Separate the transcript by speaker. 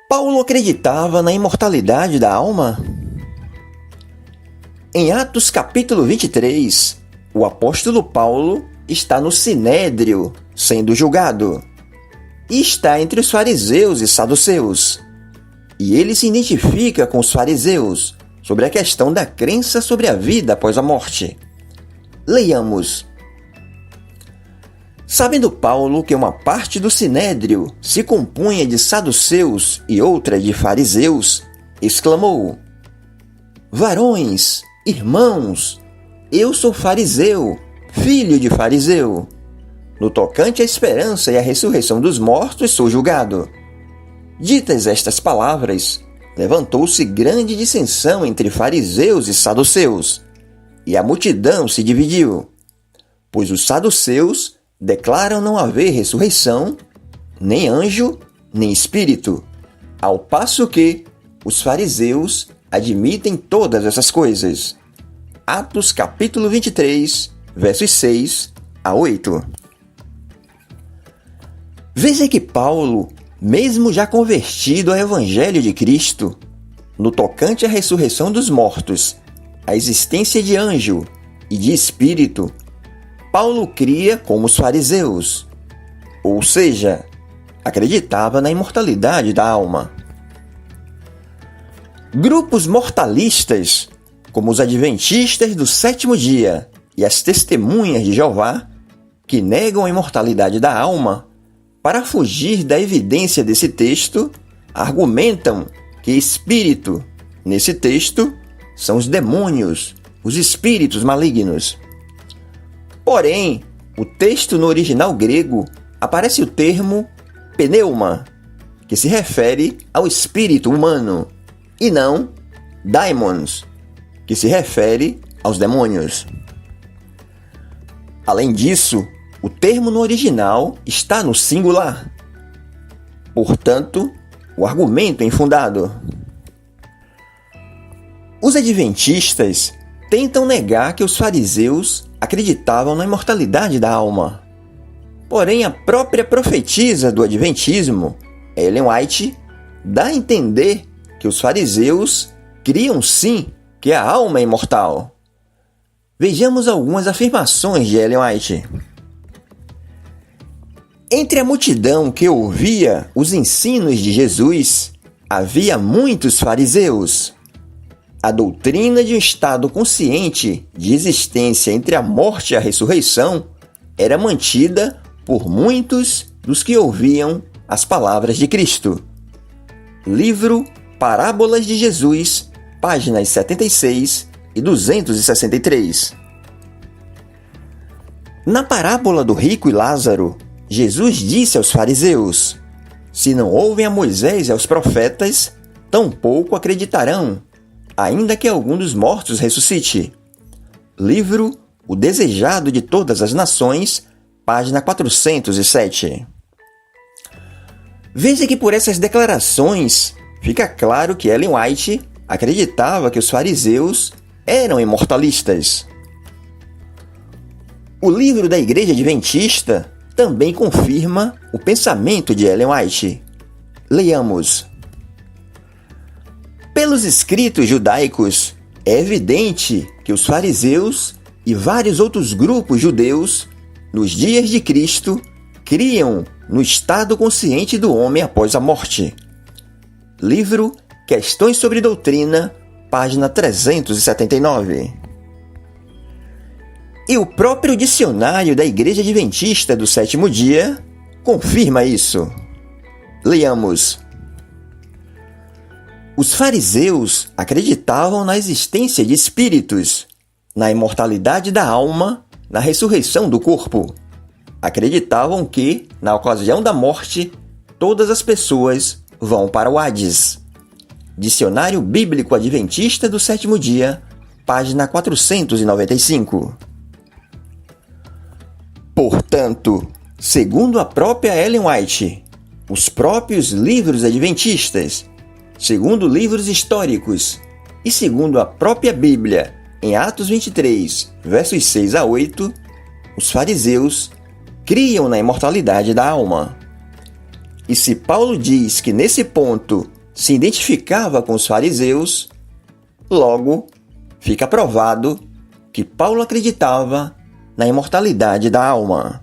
Speaker 1: Paulo acreditava na imortalidade da alma? Em Atos capítulo 23, o apóstolo Paulo está no Sinédrio, sendo julgado, e está entre os fariseus e saduceus. E ele se identifica com os fariseus sobre a questão da crença sobre a vida após a morte. Leiamos. Sabendo Paulo que uma parte do Sinédrio se compunha de saduceus e outra de fariseus, exclamou: Varões, irmãos, eu sou fariseu, filho de fariseu. No tocante à esperança e à ressurreição dos mortos sou julgado. Ditas estas palavras, levantou-se grande dissensão entre fariseus e saduceus, e a multidão se dividiu, pois os saduceus declaram não haver ressurreição, nem anjo, nem espírito, ao passo que os fariseus admitem todas essas coisas. Atos capítulo 23, versos 6 a 8. Veja que Paulo, mesmo já convertido ao Evangelho de Cristo, no tocante à ressurreição dos mortos, à existência de anjo e de espírito, Paulo cria como os fariseus, ou seja, acreditava na imortalidade da alma. Grupos mortalistas, como os adventistas do sétimo dia e as testemunhas de Jeová, que negam a imortalidade da alma, para fugir da evidência desse texto, argumentam que espírito, nesse texto, são os demônios, os espíritos malignos. Porém, o texto no original grego aparece o termo pneuma, que se refere ao espírito humano, e não daimons, que se refere aos demônios. Além disso, o termo no original está no singular. Portanto, o argumento é infundado. Os adventistas tentam negar que os fariseus acreditavam na imortalidade da alma. Porém, a própria profetisa do adventismo, Ellen White, dá a entender que os fariseus criam sim que a alma é imortal. Vejamos algumas afirmações de Ellen White. Entre a multidão que ouvia os ensinos de Jesus, havia muitos fariseus. A doutrina de um estado consciente de existência entre a morte e a ressurreição era mantida por muitos dos que ouviam as palavras de Cristo. Livro Parábolas de Jesus, páginas 76 e 263. Na parábola do rico e Lázaro, Jesus disse aos fariseus: Se não ouvem a Moisés e aos profetas, tampouco acreditarão, ainda que algum dos mortos ressuscite. Livro O Desejado de Todas as Nações, página 407. Veja que por essas declarações fica claro que Ellen White acreditava que os fariseus eram imortalistas. O livro da Igreja Adventista também confirma o pensamento de Ellen White. Leiamos. Pelos escritos judaicos, é evidente que os fariseus e vários outros grupos judeus, nos dias de Cristo, criam no estado consciente do homem após a morte. Livro Questões sobre Doutrina, página 379. E o próprio dicionário da Igreja Adventista do Sétimo Dia confirma isso. Leiamos. Os fariseus acreditavam na existência de espíritos, na imortalidade da alma, na ressurreição do corpo. Acreditavam que, na ocasião da morte, todas as pessoas vão para o Hades. Dicionário Bíblico Adventista do Sétimo Dia, página 495. Portanto, segundo a própria Ellen White, os próprios livros adventistas, segundo livros históricos e segundo a própria Bíblia, em Atos 23, versos 6 a 8, os fariseus criam na imortalidade da alma. E se Paulo diz que nesse ponto se identificava com os fariseus, logo fica provado que Paulo acreditava na imortalidade da alma.